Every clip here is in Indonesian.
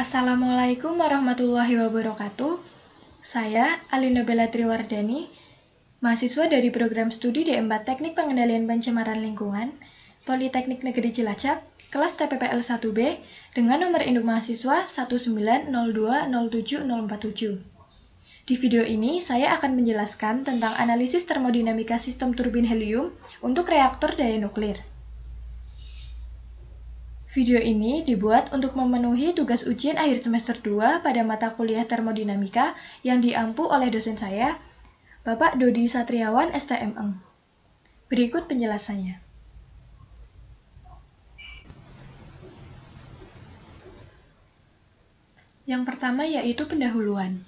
Assalamualaikum warahmatullahi wabarakatuh. Saya Alina Bella Triwardani, mahasiswa dari program studi D4 Teknik Pengendalian Pencemaran Lingkungan, Politeknik Negeri Cilacap, kelas TPPL 1B, dengan nomor induk mahasiswa 190207047. Di video ini, saya akan menjelaskan tentang analisis termodinamika sistem turbin helium untuk reaktor daya nuklir. Video ini dibuat untuk memenuhi tugas ujian akhir semester 2 pada mata kuliah termodinamika yang diampu oleh dosen saya, Bapak Dodi Satriawan, STMM. Berikut penjelasannya. Yang pertama yaitu pendahuluan.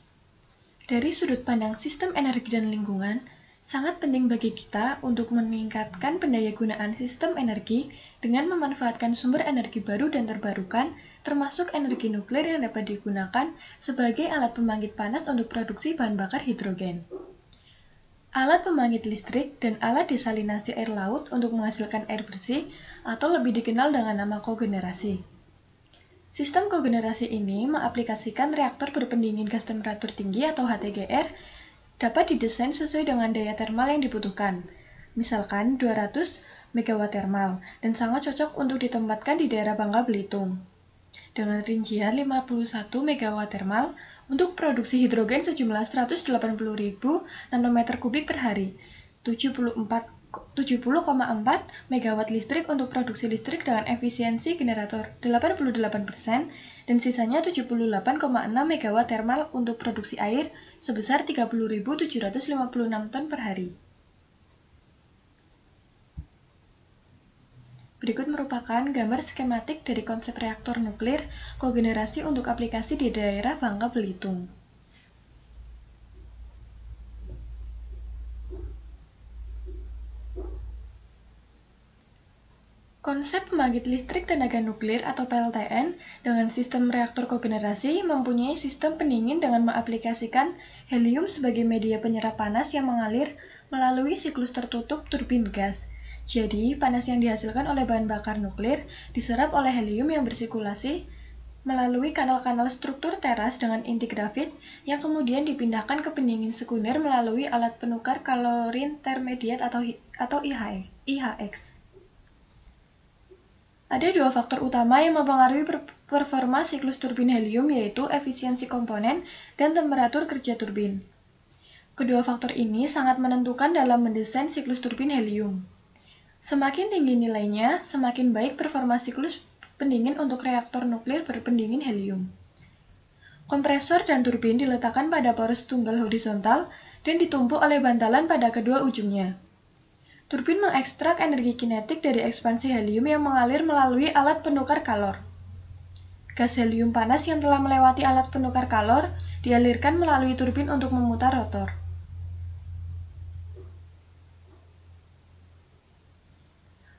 Dari sudut pandang sistem energi dan lingkungan, sangat penting bagi kita untuk meningkatkan pendayagunaan sistem energi dengan memanfaatkan sumber energi baru dan terbarukan, termasuk energi nuklir yang dapat digunakan sebagai alat pembangkit panas untuk produksi bahan bakar hidrogen. Alat pembangkit listrik dan alat desalinasi air laut untuk menghasilkan air bersih atau lebih dikenal dengan nama kogenerasi. Sistem kogenerasi ini mengaplikasikan reaktor berpendingin gas temperatur tinggi atau HTGR dapat didesain sesuai dengan daya termal yang dibutuhkan, misalkan 200 MW termal, dan sangat cocok untuk ditempatkan di daerah Bangka Belitung. Dengan rincian 51 MW termal untuk produksi hidrogen sejumlah 180.000 nanometer kubik per hari, 70,4 MW listrik untuk produksi listrik dengan efisiensi generator 88%, dan sisanya 78,6 MW termal untuk produksi air sebesar 30.756 ton per hari. Berikut merupakan gambar skematik dari konsep reaktor nuklir kogenerasi untuk aplikasi di daerah Bangka Belitung. Konsep pembangkit listrik tenaga nuklir atau PLTN dengan sistem reaktor kogenerasi mempunyai sistem pendingin dengan mengaplikasikan helium sebagai media penyerap panas yang mengalir melalui siklus tertutup turbin gas. Jadi, panas yang dihasilkan oleh bahan bakar nuklir diserap oleh helium yang bersirkulasi melalui kanal-kanal struktur teras dengan inti grafit yang kemudian dipindahkan ke pendingin sekunder melalui alat penukar kalori intermediate atau IHX. Ada dua faktor utama yang mempengaruhi performa siklus turbin helium, yaitu efisiensi komponen dan temperatur kerja turbin. Kedua faktor ini sangat menentukan dalam mendesain siklus turbin helium. Semakin tinggi nilainya, semakin baik performa siklus pendingin untuk reaktor nuklir berpendingin helium. Kompresor dan turbin diletakkan pada poros tunggal horizontal dan ditumpuk oleh bantalan pada kedua ujungnya. Turbin mengekstrak energi kinetik dari ekspansi helium yang mengalir melalui alat penukar kalor. Gas helium panas yang telah melewati alat penukar kalor dialirkan melalui turbin untuk memutar rotor.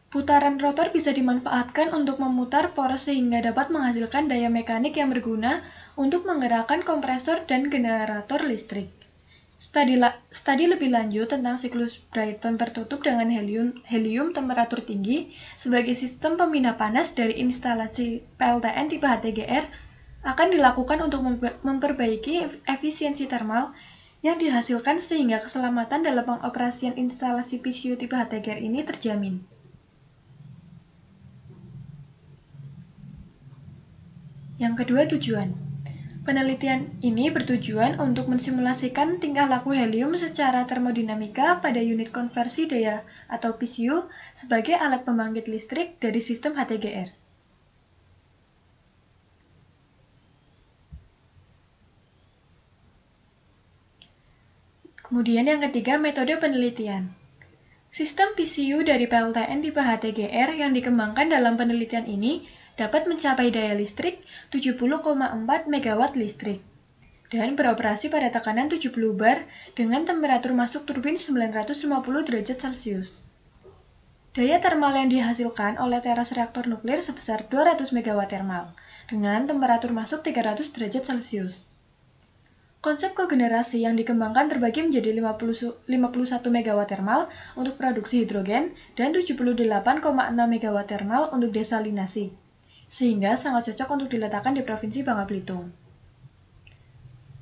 Putaran rotor bisa dimanfaatkan untuk memutar poros sehingga dapat menghasilkan daya mekanik yang berguna untuk menggerakkan kompresor dan generator listrik. Studi lebih lanjut tentang siklus Brayton tertutup dengan helium temperatur tinggi sebagai sistem pemindah panas dari instalasi PLTN tipe HTGR akan dilakukan untuk memperbaiki efisiensi termal yang dihasilkan sehingga keselamatan dalam pengoperasian instalasi PCU tipe HTGR ini terjamin. Yang kedua, tujuan. Penelitian ini bertujuan untuk mensimulasikan tingkah laku helium secara termodinamika pada unit konversi daya atau PCU sebagai alat pembangkit listrik dari sistem HTGR. Kemudian yang ketiga, metode penelitian. Sistem PCU dari PLTN tipe HTGR yang dikembangkan dalam penelitian ini dapat mencapai daya listrik 70,4 MW listrik dan beroperasi pada tekanan 70 bar dengan temperatur masuk turbin 950 derajat Celcius. Daya termal yang dihasilkan oleh teras reaktor nuklir sebesar 200 MW termal dengan temperatur masuk 300 derajat Celcius. Konsep kogenerasi yang dikembangkan terbagi menjadi 51 MW termal untuk produksi hidrogen dan 78,6 MW termal untuk desalinasi. sehingga sangat cocok untuk diletakkan di Provinsi Bangka Belitung.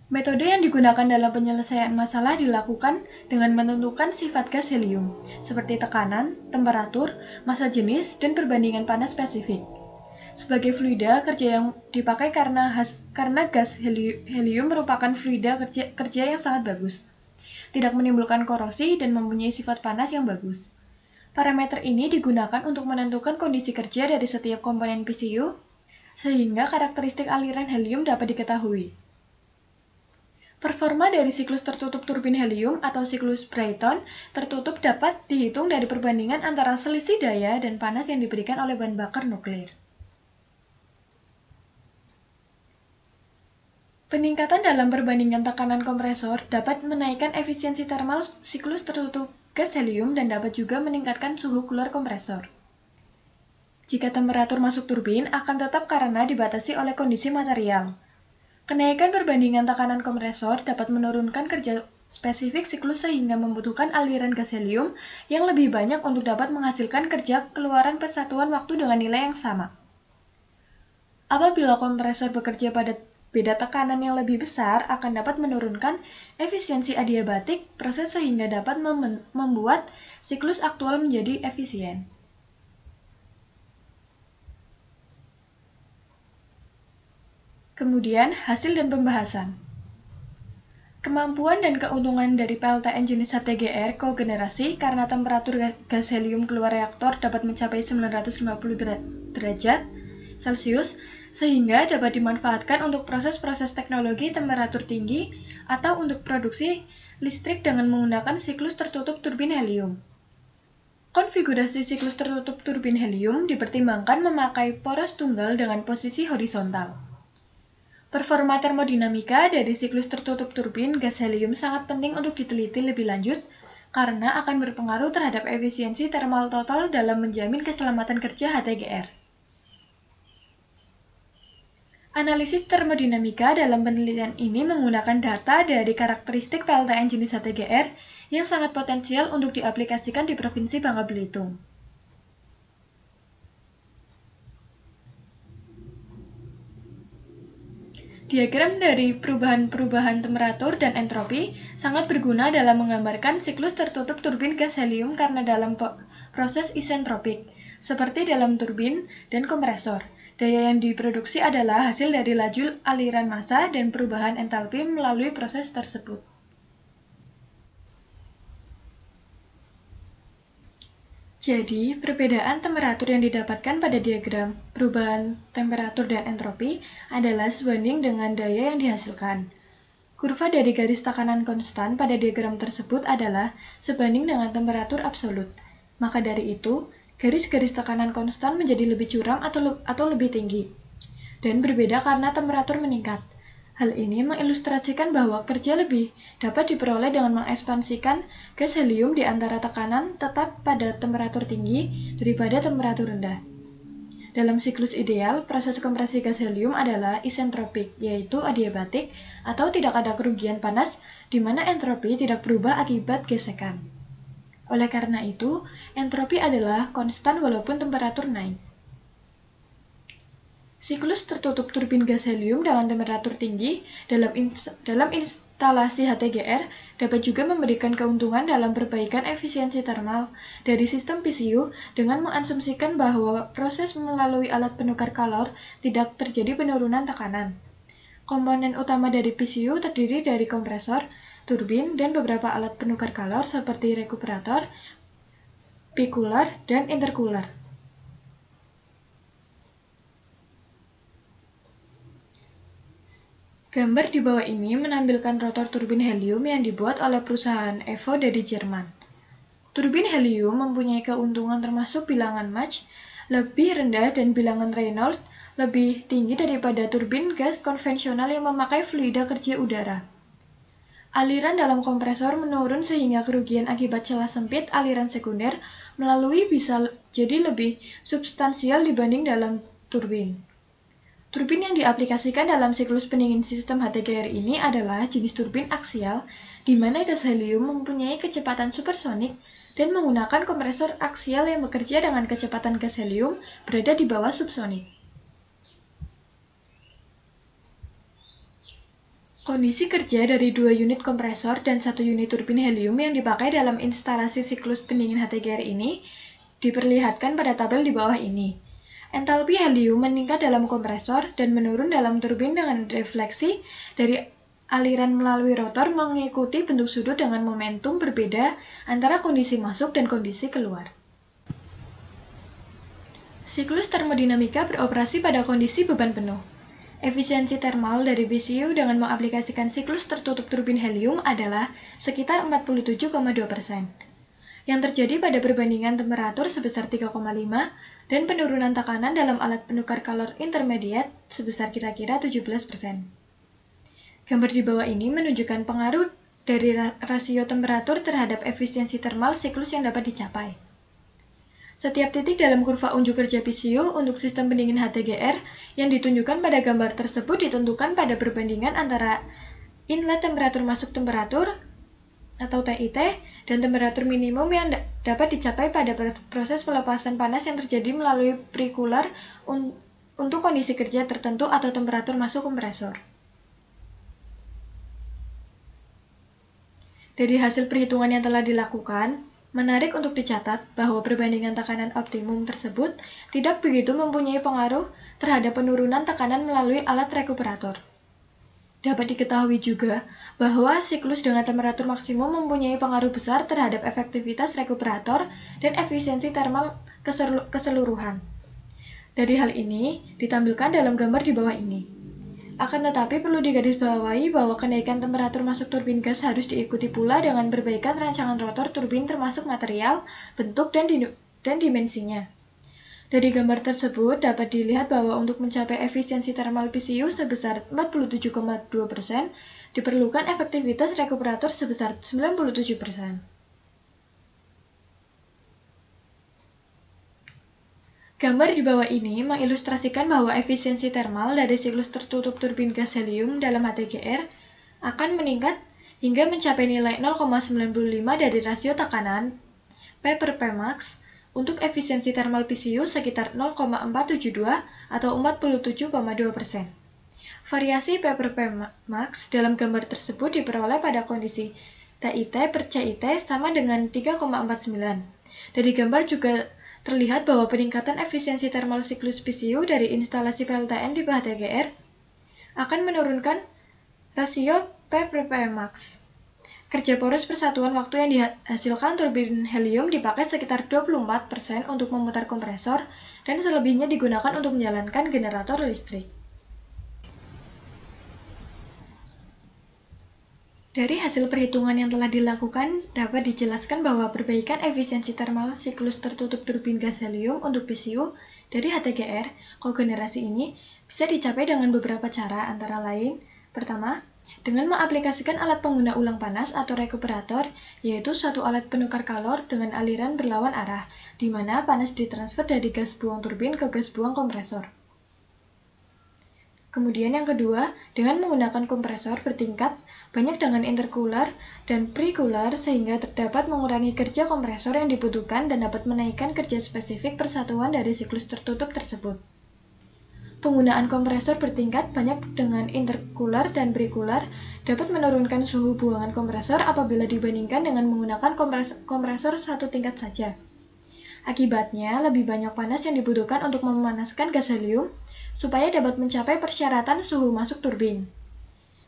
Metode yang digunakan dalam penyelesaian masalah dilakukan dengan menentukan sifat gas helium, seperti tekanan, temperatur, massa jenis, dan perbandingan panas spesifik. Sebagai fluida, kerja yang dipakai karena gas helium merupakan fluida kerja yang sangat bagus, tidak menimbulkan korosi dan mempunyai sifat panas yang bagus. Parameter ini digunakan untuk menentukan kondisi kerja dari setiap komponen PCU, sehingga karakteristik aliran helium dapat diketahui. Performa dari siklus tertutup turbin helium atau siklus Brayton tertutup dapat dihitung dari perbandingan antara selisih daya dan panas yang diberikan oleh bahan bakar nuklir. Peningkatan dalam perbandingan tekanan kompresor dapat menaikkan efisiensi termal siklus tertutup gas helium dan dapat juga meningkatkan suhu keluar kompresor. Jika temperatur masuk turbin akan tetap karena dibatasi oleh kondisi material. Kenaikan perbandingan tekanan kompresor dapat menurunkan kerja spesifik siklus sehingga membutuhkan aliran gas helium yang lebih banyak untuk dapat menghasilkan kerja keluaran persatuan waktu dengan nilai yang sama. Apabila kompresor bekerja pada beda tekanan yang lebih besar akan dapat menurunkan efisiensi adiabatik proses sehingga dapat membuat siklus aktual menjadi efisien. Kemudian, hasil dan pembahasan. Kemampuan dan keuntungan dari PLTN jenis HTGR kogenerasi karena temperatur gas helium keluar reaktor dapat mencapai 950 derajat Celcius, sehingga dapat dimanfaatkan untuk proses-proses teknologi temperatur tinggi atau untuk produksi listrik dengan menggunakan siklus tertutup turbin helium. Konfigurasi siklus tertutup turbin helium dipertimbangkan memakai poros tunggal dengan posisi horizontal. Performa termodinamika dari siklus tertutup turbin gas helium sangat penting untuk diteliti lebih lanjut karena akan berpengaruh terhadap efisiensi termal total dalam menjamin keselamatan kerja HTGR. Analisis termodinamika dalam penelitian ini menggunakan data dari karakteristik PLTN jenis HTGR yang sangat potensial untuk diaplikasikan di Provinsi Bangka Belitung. Diagram dari perubahan-perubahan temperatur dan entropi sangat berguna dalam menggambarkan siklus tertutup turbin gas helium karena dalam proses isentropik, seperti dalam turbin dan kompresor. Daya yang diproduksi adalah hasil dari laju aliran massa dan perubahan entalpi melalui proses tersebut. Jadi, perbedaan temperatur yang didapatkan pada diagram perubahan temperatur dan entropi adalah sebanding dengan daya yang dihasilkan. Kurva dari garis tekanan konstan pada diagram tersebut adalah sebanding dengan temperatur absolut. Maka dari itu, garis-garis tekanan konstan menjadi lebih curam atau lebih tinggi, dan berbeda karena temperatur meningkat. Hal ini mengilustrasikan bahwa kerja lebih dapat diperoleh dengan mengekspansikan gas helium di antara tekanan tetap pada temperatur tinggi daripada temperatur rendah. Dalam siklus ideal, proses kompresi gas helium adalah isentropik, yaitu adiabatik, atau tidak ada kerugian panas, di mana entropi tidak berubah akibat gesekan. Oleh karena itu, entropi adalah konstan walaupun temperatur naik. Siklus tertutup turbin gas helium dengan temperatur tinggi dalam instalasi HTGR dapat juga memberikan keuntungan dalam perbaikan efisiensi termal dari sistem PCU dengan mengasumsikan bahwa proses melalui alat penukar kalor tidak terjadi penurunan tekanan. Komponen utama dari PCU terdiri dari kompresor, turbin, dan beberapa alat penukar kalor seperti rekuperator, bicooler, dan intercooler. Gambar di bawah ini menampilkan rotor turbin helium yang dibuat oleh perusahaan Evo dari Jerman. Turbin helium mempunyai keuntungan termasuk bilangan Mach lebih rendah dan bilangan Reynolds lebih tinggi daripada turbin gas konvensional yang memakai fluida kerja udara. Aliran dalam kompresor menurun sehingga kerugian akibat celah sempit aliran sekunder melalui bisa jadi lebih substansial dibanding dalam turbin. Turbin yang diaplikasikan dalam siklus pendingin sistem HTGR ini adalah jenis turbin aksial, di mana gas helium mempunyai kecepatan supersonik dan menggunakan kompresor aksial yang bekerja dengan kecepatan gas helium berada di bawah subsonik. Kondisi kerja dari 2 unit kompresor dan 1 unit turbin helium yang dipakai dalam instalasi siklus pendingin HTGR ini diperlihatkan pada tabel di bawah ini. Entalpi helium meningkat dalam kompresor dan menurun dalam turbin dengan refleksi dari aliran melalui rotor mengikuti bentuk sudut dengan momentum berbeda antara kondisi masuk dan kondisi keluar. Siklus termodinamika beroperasi pada kondisi beban penuh. Efisiensi termal dari PCU dengan mengaplikasikan siklus tertutup turbin helium adalah sekitar 47,2%. Yang terjadi pada perbandingan temperatur sebesar 3,5 dan penurunan tekanan dalam alat penukar kalor intermediate sebesar kira-kira 17%. Gambar di bawah ini menunjukkan pengaruh dari rasio temperatur terhadap efisiensi termal siklus yang dapat dicapai. Setiap titik dalam kurva unjuk kerja PCU untuk sistem pendingin HTGR yang ditunjukkan pada gambar tersebut ditentukan pada perbandingan antara inlet temperatur masuk temperatur atau TIT dan temperatur minimum yang dapat dicapai pada proses pelepasan panas yang terjadi melalui pre-cooler untuk kondisi kerja tertentu atau temperatur masuk kompresor. Dari hasil perhitungan yang telah dilakukan, menarik untuk dicatat bahwa perbandingan tekanan optimum tersebut tidak begitu mempunyai pengaruh terhadap penurunan tekanan melalui alat rekuperator. Dapat diketahui juga bahwa siklus dengan temperatur maksimum mempunyai pengaruh besar terhadap efektivitas rekuperator dan efisiensi termal keseluruhan. Dari hal ini ditampilkan dalam gambar di bawah ini. Akan tetapi perlu digarisbawahi bahwa kenaikan temperatur masuk turbin gas harus diikuti pula dengan perbaikan rancangan rotor turbin termasuk material, bentuk, dan dimensinya. Dari gambar tersebut dapat dilihat bahwa untuk mencapai efisiensi termal PCU sebesar 47,2%, diperlukan efektivitas rekuperator sebesar 97%. Gambar di bawah ini mengilustrasikan bahwa efisiensi termal dari siklus tertutup turbin gas helium dalam HTGR akan meningkat hingga mencapai nilai 0,95 dari rasio tekanan P/Pmax untuk efisiensi termal PCU sekitar 0,472 atau 47,2%. Variasi P/Pmax dalam gambar tersebut diperoleh pada kondisi TIT/CIT sama dengan 3,49. Dari gambar juga terlihat bahwa peningkatan efisiensi termal siklus PCU dari instalasi PLTN tipe HTGR akan menurunkan rasio P/Pmax. Kerja poros persatuan waktu yang dihasilkan turbin helium dipakai sekitar 24% untuk memutar kompresor dan selebihnya digunakan untuk menjalankan generator listrik. Dari hasil perhitungan yang telah dilakukan, dapat dijelaskan bahwa perbaikan efisiensi termal siklus tertutup turbin gas helium untuk PCU dari HTGR kogenerasi ini bisa dicapai dengan beberapa cara, antara lain, pertama, dengan mengaplikasikan alat pengguna ulang panas atau rekuperator, yaitu suatu alat penukar kalor dengan aliran berlawan arah, di mana panas ditransfer dari gas buang turbin ke gas buang kompresor. Kemudian yang kedua, dengan menggunakan kompresor bertingkat banyak dengan intercooler dan pre-cooler sehingga dapat mengurangi kerja kompresor yang dibutuhkan dan dapat menaikkan kerja spesifik persatuan dari siklus tertutup tersebut. Penggunaan kompresor bertingkat banyak dengan intercooler dan pre-cooler dapat menurunkan suhu buangan kompresor apabila dibandingkan dengan menggunakan kompresor satu tingkat saja. Akibatnya, lebih banyak panas yang dibutuhkan untuk memanaskan gas helium supaya dapat mencapai persyaratan suhu masuk turbin.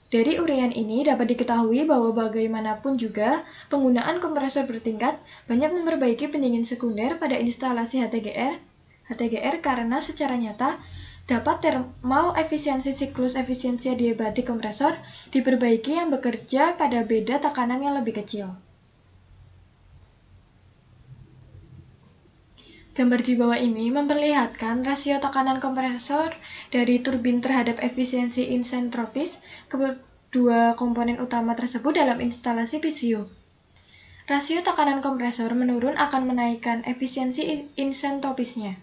Dari uraian ini dapat diketahui bahwa bagaimanapun juga, penggunaan kompresor bertingkat banyak memperbaiki pendingin sekunder pada instalasi HTGR karena secara nyata dapat termal efisiensi siklus efisiensi adiabatik kompresor diperbaiki yang bekerja pada beda tekanan yang lebih kecil. Gambar di bawah ini memperlihatkan rasio tekanan kompresor dari turbin terhadap efisiensi isentropis kedua komponen utama tersebut dalam instalasi PCU. Rasio tekanan kompresor menurun akan menaikkan efisiensi isentropisnya.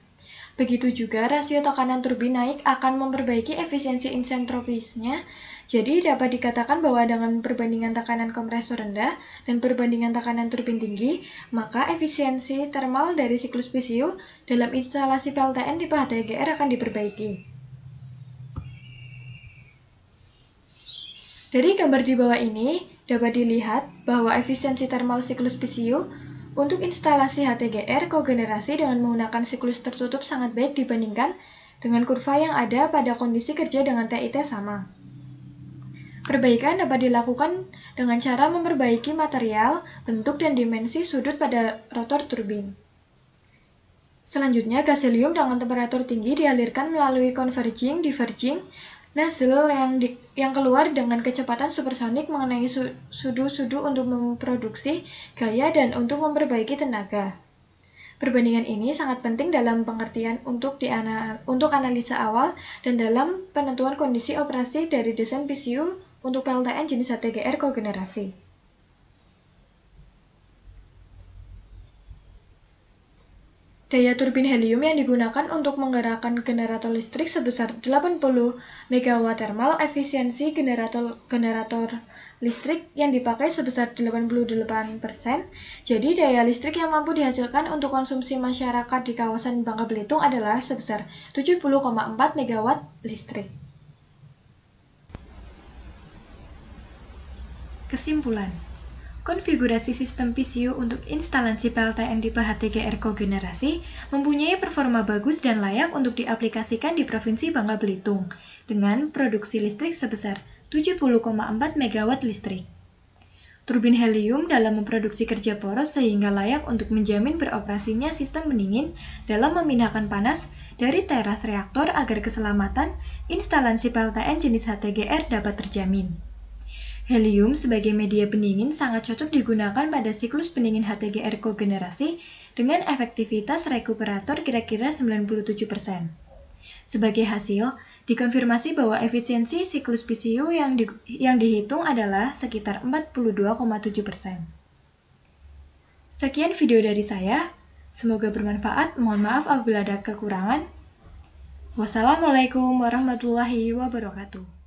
Begitu juga rasio tekanan turbin naik akan memperbaiki efisiensi isentropisnya. Jadi dapat dikatakan bahwa dengan perbandingan tekanan kompresor rendah dan perbandingan tekanan turbin tinggi, maka efisiensi termal dari siklus PCU dalam instalasi PLTN tipe HTGR akan diperbaiki. Dari gambar di bawah ini, dapat dilihat bahwa efisiensi thermal siklus PCU untuk instalasi HTGR kogenerasi dengan menggunakan siklus tertutup sangat baik dibandingkan dengan kurva yang ada pada kondisi kerja dengan TIT sama. Perbaikan dapat dilakukan dengan cara memperbaiki material, bentuk, dan dimensi sudut pada rotor turbin. Selanjutnya, gas helium dengan temperatur tinggi dialirkan melalui converging-diverging nozzle yang keluar dengan kecepatan supersonik mengenai sudu-sudu untuk memproduksi gaya dan untuk memperbaiki tenaga. Perbandingan ini sangat penting dalam pengertian untuk analisa awal dan dalam penentuan kondisi operasi dari desain PCU untuk PLTN jenis HTGR kogenerasi. Daya turbin helium yang digunakan untuk menggerakkan generator listrik sebesar 80 MW thermal, efisiensi generator listrik yang dipakai sebesar 88%. Jadi daya listrik yang mampu dihasilkan untuk konsumsi masyarakat di kawasan Bangka Belitung adalah sebesar 70,4 MW listrik. Kesimpulan. Konfigurasi sistem PCU untuk instalasi PLTN tipe HTGR kogenerasi mempunyai performa bagus dan layak untuk diaplikasikan di Provinsi Bangka Belitung dengan produksi listrik sebesar 70,4 MW listrik. Turbin helium dalam memproduksi kerja poros sehingga layak untuk menjamin beroperasinya sistem pendingin dalam memindahkan panas dari teras reaktor agar keselamatan instalasi PLTN jenis HTGR dapat terjamin. Helium sebagai media pendingin sangat cocok digunakan pada siklus pendingin HTGR kogenerasi dengan efektivitas rekuperator kira-kira 97%. Sebagai hasil, dikonfirmasi bahwa efisiensi siklus PCU yang dihitung adalah sekitar 42,7%. Sekian video dari saya, semoga bermanfaat, mohon maaf apabila ada kekurangan. Wassalamualaikum warahmatullahi wabarakatuh.